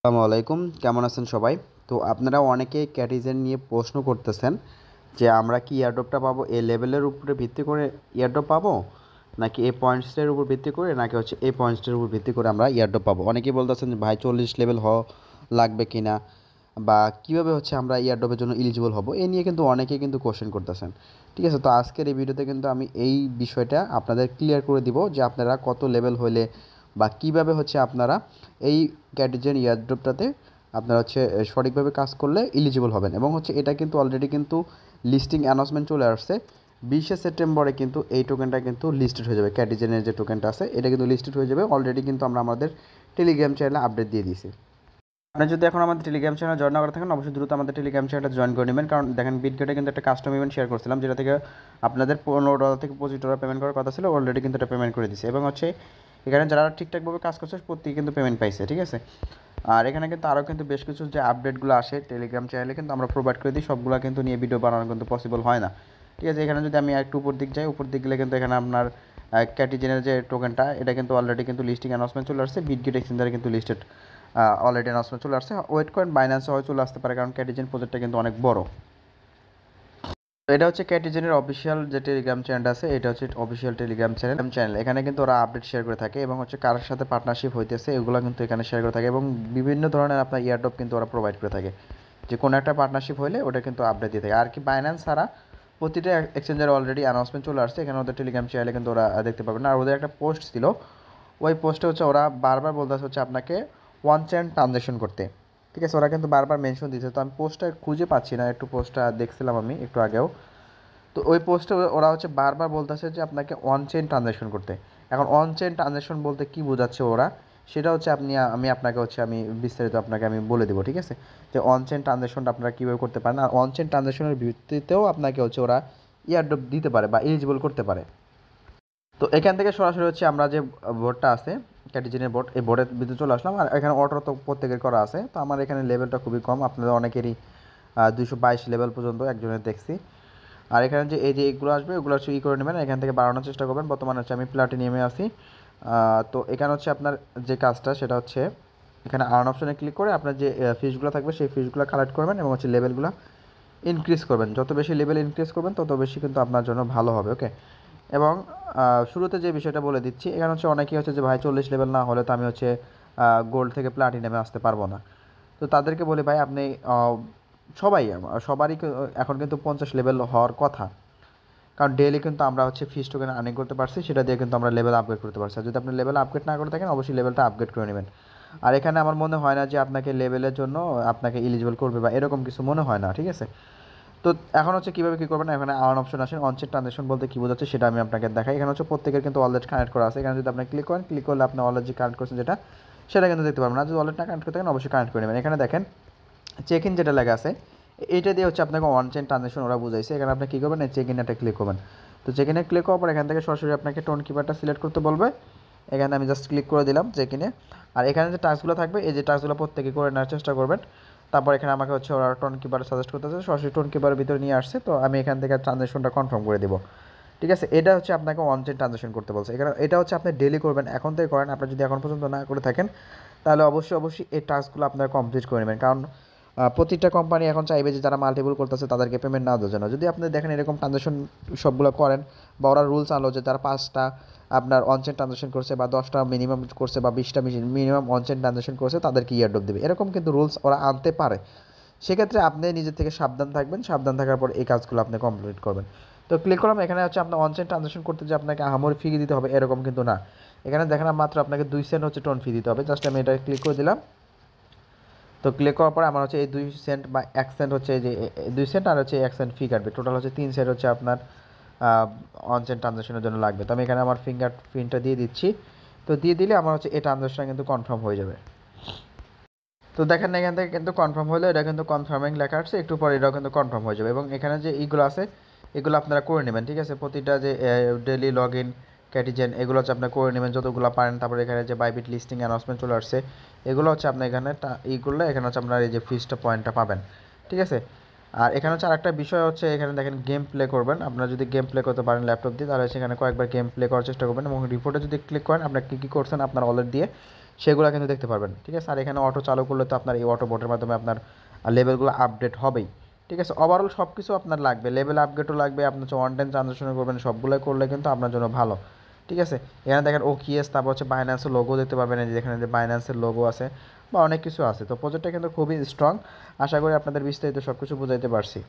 আসসালামু আলাইকুম, কেমন আছেন সবাই? তো আপনারা অনেকেই ক্যাটিজেন নিয়ে প্রশ্ন করতেছেন যে আমরা কি এয়ারড্রপটা পাবো এ লেভেলের উপরে ভিত্তি করে এয়ারড্রপ পাবো, নাকি এ পয়েন্টসের উপর ভিত্তি করে, নাকি হচ্ছে এ পয়েন্টসের উপর ভিত্তি করে আমরা এয়ারড্রপ পাবো। অনেকেই বলতেছেন যে ভাই 40 লেভেল লাগবে কিনা, বা কীভাবে হচ্ছে আমরা এয়ারড্রপের জন্য এলিজিবল হব, এ নিয়ে কিন্তু অনেকেই কিন্তু কোশ্চেন করতেছেন। ঠিক আছে, তো আজকের এই ভিডিওতে কিন্তু আমি এই বিষয়টা আপনাদের ক্লিয়ার করে দিব যে আপনারা কত লেভেল হলে বা কীভাবে হচ্ছে আপনারা এই ক্যাটিজেন এয়ারড্রপটাতে আপনারা হচ্ছে সঠিকভাবে কাজ করলে এলিজিবল হবেন। এবং হচ্ছে এটা কিন্তু অলরেডি কিন্তু লিস্টিং অ্যানাউন্সমেন্ট চলে আসছে। 20শে সেপ্টেম্বরে কিন্তু এই টোকেনটা কিন্তু লিস্টেড হয়ে যাবে। ক্যাটিজেনের যে টোকেনটা আছে এটা কিন্তু লিস্টেড হয়ে যাবে। অলরেডি কিন্তু আমরা আমাদের টেলিগ্রাম চ্যানেলে আপডেট দিয়ে দিয়েছি। আপনি যদি এখন আমাদের টেলিগ্রাম চ্যানেল জয়েন না করে থাকেন, অবশ্যই দ্রুত আমাদের টেলিগ্রাম চ্যানেলটা জয়েন করে নেবেন। কারণ দেখেন, বিটগেটে কিন্তু একটা কাস্টম ইভেন্ট শেয়ার করছিলাম, যেটা থেকে আপনাদের $15 থেকে $25 পেমেন্ট করার কথা ছিল। অলরেডি কিন্তু এটা পেমেন্ট করে দিয়েছে। এবং হচ্ছে এখানে যারা ঠিকঠাকভাবে কাজ করছে প্রত্যেকে কিন্তু পেমেন্ট পাইছে। ঠিক আছে, আর এখানে কিন্তু আরও কিন্তু বেশ কিছু যে আপডেটগুলো আসে টেলিগ্রাম চ্যানেলে কিন্তু আমরা প্রোভাইড করে দিই। সবগুলো কিন্তু নিয়ে ভিডিও বানানো কিন্তু পসিবল হয় না। ঠিক আছে, এখানে যদি আমি একটু উপর দিক যাই, উপর দিক গেলে কিন্তু এখানে আপনার ক্যাটিজেনের যে টোকেনটা এটা কিন্তু অলরেডি কিন্তু লিস্টিং অ্যানাউন্সমেন্ট চলে আসছে। বিটগেট এক্সচেঞ্জারে কিন্তু লিস্টেড অলরেডি অ্যানাউন্সমেন্ট চলে আসছে। ওয়েট কয়েন বাইন্যান্সে হয়ে চলে আসতে পারে, কারণ ক্যাটিজেন প্রজেক্টটা কিন্তু অনেক বড়। তো এটা হচ্ছে ক্যাটিজেনের অফিসিয়াল যে টেলিগ্রাম চ্যানেল আছে, এটা হচ্ছে অফিসিয়াল টেলিগ্রাম চ্যানেল। এখানে কিন্তু ওরা আপডেট শেয়ার করে থাকে এবং হচ্ছে কার সাথে পার্টনারশিপ হইতেছে এগুলো কিন্তু এখানে শেয়ার করে থাকে। এবং বিভিন্ন ধরনের আপনার ইয়ারড্রপ কিন্তু ওরা প্রোভাইড করে থাকে। যে কোনো একটা পার্টনারশিপ হলে ওটা কিন্তু আপডেট দিয়ে থাকে। আর কি বাইন্যান্স ছাড়া প্রতিটা এক্সচেঞ্জের অলরেডি অ্যানাউন্সমেন্ট চলে আসছে। এখানে ওদের টেলিগ্রাম চ্যানেলে কিন্তু ওরা দেখতে পাবেন। আর ওদের একটা পোস্ট ছিল, ওই পোস্টে হচ্ছে ওরা বারবার বলতেছে হচ্ছে আপনাকে ওয়ান চেন ট্রানজ্যাকশন করতে। ঠিক আছে, ওরা কিন্তু বারবার মেনশন দিচ্ছে। তো আমি পোস্টটা খুঁজে পাচ্ছি না, একটু পোস্টটা দেখছিলাম আমি একটু আগেও। তো ওই পোস্টে ওরা হচ্ছে বারবার বলতেছে যে আপনাকে অন চেইন ট্রানজ্যাকশন করতে। এখন অন চেইন ট্রানজ্যাকশন বলতে কী বোঝাচ্ছে ওরা, সেটা হচ্ছে আমি আপনাকে হচ্ছে আমি বিস্তারিত আপনাকে আমি বলে দেবো। ঠিক আছে, যে অন চেইন ট্রানজ্যাকশনটা আপনারা কীভাবে করতে পারেন, আর অন চেইন ট্রানজ্যাকশনের ভিত্তিতেও আপনাকে হচ্ছে ওরা ইয়ারড্রপ দিতে পারে বা এলিজিবল করতে পারে। তো এখান থেকে সরাসরি হচ্ছে আমরা যে বোর্ডটা আছে ক্যাটিজেনের বোর্ড, এই বোর্ডের ভিতরে চলে আসলাম। আর এখানে অটো তো প্রত্যেকের করা আছে। তো আমার এখানে লেভেলটা খুবই কম, আপনাদের অনেকেরই 222 লেভেল পর্যন্ত একজনের দেখছি। আর এখানে যে এই যে এগুলো আসবে ওগুলো হচ্ছে করে নেবেন, এখান থেকে বাড়ানোর চেষ্টা করবেন। বর্তমানে হচ্ছে আমি প্লাটিনিয়ামে আছি। তো এখানে হচ্ছে আপনার যে কাজটা সেটা হচ্ছে এখানে আর্ন অপশনে ক্লিক করে আপনার যে ফিসগুলো থাকবে সেই ফিসগুলো কালেক্ট করবেন এবং হচ্ছে লেভেলগুলো ইনক্রিজ করবেন। যত বেশি লেভেল ইনক্রিজ করবেন তত বেশি কিন্তু আপনার জন্য ভালো হবে। ওকে, এবং শুরুতে যে বিষয়টা বলে দিচ্ছি, এখানে হচ্ছে অনেকেই হচ্ছে যে ভাই 40 লেভেল না হলে তো আমি হচ্ছে গোল্ড থেকে প্লাটিনামে আসতে পারবো না। তো তাদেরকে বলি ভাই আপনি সবারই এখন কিন্তু 50 লেভেল হওয়ার কথা। কারণ ডেইলি কিন্তু আমরা হচ্ছে ফিস টোকেন আর্নিং করতে পারছি, সেটা দিয়ে কিন্তু আমরা লেভেল আপগ্রেড করতে পারছি। আর যদি আপনি লেভেল আপগ্রেড না করে থাকেন অবশ্যই লেভেলটা আপগ্রেড করে নেবেন। আর এখানে আমার মনে হয় না যে আপনাকে লেভেলের জন্য আপনাকে এলিজিবল করবে বা এরকম কিছু মনে হয় না। ঠিক আছে, তো এখন হচ্ছে কীভাবে কী করবেন, এখানে আর্ন অপশন আসেন। অনচেন ট্রানজ্যাকশন বলতে কী বোঝাচ্ছে সেটা আমি আপনাকে দেখাই। এখানে হচ্ছে প্রত্যেকের কিন্তু ওয়ালেট কানেক্ট করা আছে। এখানে যদি আপনি ক্লিক করেন, ক্লিক করলে আপনি ওয়ালেট যে কানেক্ট করছেন যেটা, সেটা কিন্তু দেখতে পারবেন না। যদি ওয়ালেট না কানেক্ট করতে থাকেন অবশ্যই কানেক্ট করে নেবেন। এখানে দেখেন চেক ইন যেটা লেখা আছে, এইটা দিয়ে হচ্ছে আপনাকে ওয়ান চেন ট্রানজ্যাকশন ওরা বুঝাইছে। এখানে আপনি কী করবেন, চেক ইন একটা ক্লিক করবেন। তো চেক ইনে ক্লিক করার পর এখান থেকে সরাসরি আপনাকে টোন কিপারটা সিলেক্ট করতে বলবে। এখানে আমি জাস্ট ক্লিক করে দিলাম চেক ইনে। আর এখানে যে টাস্কগুলো থাকবে এই যে টাস্কগুলো প্রত্যেকে করে নেওয়ার চেষ্টা করবেন। তারপর এখানে আমাকে হচ্ছে ওরা টোন কিপার সাজেস্ট করতেছে, সরাসরি টোন কিপারের ভিতরে নিয়ে আসছে। তো আমি এখান থেকে ট্রানজ্যাকশনটা কনফার্ম করে দেবো। ঠিক আছে, এটা হচ্ছে আপনাকে ওয়ান চেন ট্রানজ্যাকশন করতে বলছে। এখানে এটা হচ্ছে আপনি ডেলি করবেন, এখন থেকে করেন। আপনি যদি এখন পর্যন্ত না করে থাকেন তাহলে অবশ্যই এই টাস্কগুলো আপনারা কমপ্লিট করে নেবেন। কারণ প্রতিটা কোম্পানি এখন চাইবে যে যারা মাল্টিপল করতেছে তাদেরকে পেমেন্ট না দেওয়ার জন্য। যদি আপনি দেখেন এরকম ট্রানজ্যাকশন সবগুলো করেন, বা ওরা রুলস আনলো যে যারা 5টা আপনার অনচেন ট্রানজ্যাকশন করছে বা 10টা মিনিমাম করছে বা 20টা মিনিমাম অনচেন ট্রানজ্যাকশন করছে তাদেরকে ইয়ারড্রপ দেবে, এরকম কিন্তু রুলস ওরা আনতে পারে। সেক্ষেত্রে আপনি নিজের থেকে সাবধান থাকবেন, সাবধান থাকার পর এই কাজগুলো আপনি কমপ্লিট করবেন। তো ক্লিক করলাম, এখানে হচ্ছে আপনার অনচেন ট্রানজ্যাকশন করতে যে আপনাকে আহামরি ফি দিতে হবে এরকম কিন্তু না। এখানে দেখেন মাত্র আপনাকে 2 সেন্ট হচ্ছে টোন ফি দিতে হবে। জাস্ট আমি এটা ক্লিক করে দিলাম। তো ক্লিক করার পরে আমার হচ্ছে এই 2 সেন্ট বা 1 সেন্ট হচ্ছে এই যে 2 সেন্ট আর হচ্ছে 1 সেন্ট ফি কাটবে। টোটাল হচ্ছে 3 সেন্ট হচ্ছে আপনার অনচেন ট্রানজ্যাকশনের জন্য লাগবে। তো আমি এখানে আমার ফিঙ্গার প্রিন্টটা দিয়ে দিচ্ছি। তো দিয়ে দিলে আমার হচ্ছে এই ট্রানজ্যাকশন কিন্তু কনফার্ম হয়ে যাবে। তো দেখেন না এখান থেকে কিন্তু কনফার্ম হলো, এটা কিন্তু কনফার্মিং লেখা আসছে, একটু পরে এটাও কিন্তু কনফার্ম হয়ে যাবে। এবং এখানে যে এইগুলো আছে এগুলো আপনারা করে নেবেন। ঠিক আছে, প্রতিটা যে ডেলি লগ ইন ক্যাটিজেন এগুলো হচ্ছে আপনার করে নেবেন যতগুলো পারেন। তারপরে এখানে যে বাইবিট লিস্টিং অ্যানাউন্সমেন্ট চলে আসছে এগুলো হচ্ছে আপনার এখানে ই করলে এখানে হচ্ছে আপনার এই যে ফিসটা পয়েন্টটা পাবেন। ঠিক আছে, আর এখানে হচ্ছে আরেকটা বিষয় হচ্ছে এখানে দেখেন গেম প্লে করবেন। আপনারা যদি গেম প্লে করতে পারেন ল্যাপটপ দিয়ে তাহলে সেখানে কয়েকবার গেম প্লে করার চেষ্টা করবেন। এবং রিপোর্টে যদি ক্লিক করেন আপনার কী কী করছেন আপনার ওয়ালেট দিয়ে সেগুলো কিন্তু দেখতে পারবেন, ঠিক আছে। আর এখানে অটো চালু করলে তো আপনার এই অটো বোটের মাধ্যমে আপনার লেভেলগুলো আপডেট হবেই, ঠিক আছে। ওভারঅল সব কিছু আপনার লাগবে, লেভেল আপডেটও লাগবে, আপনার হচ্ছে ওয়ান টাইম ট্রানজাকশন করবেন, সবগুলো করলে কিন্তু আপনার জন্য ভালো, ঠিক আছে। এখানে দেখেন ওকিএস, তারপর হচ্ছে বাইন্যান্সের লোগো দেখতে পাবেন, এই যে যেখানে যে বাইন্যান্সের লোগো আছে বা অনেক কিছু আছে। তো প্রজেক্টটা কিন্তু খুবই স্ট্রং। আশা করি আপনাদের বিস্তারিত সব কিছু বুঝাইতে পারছি।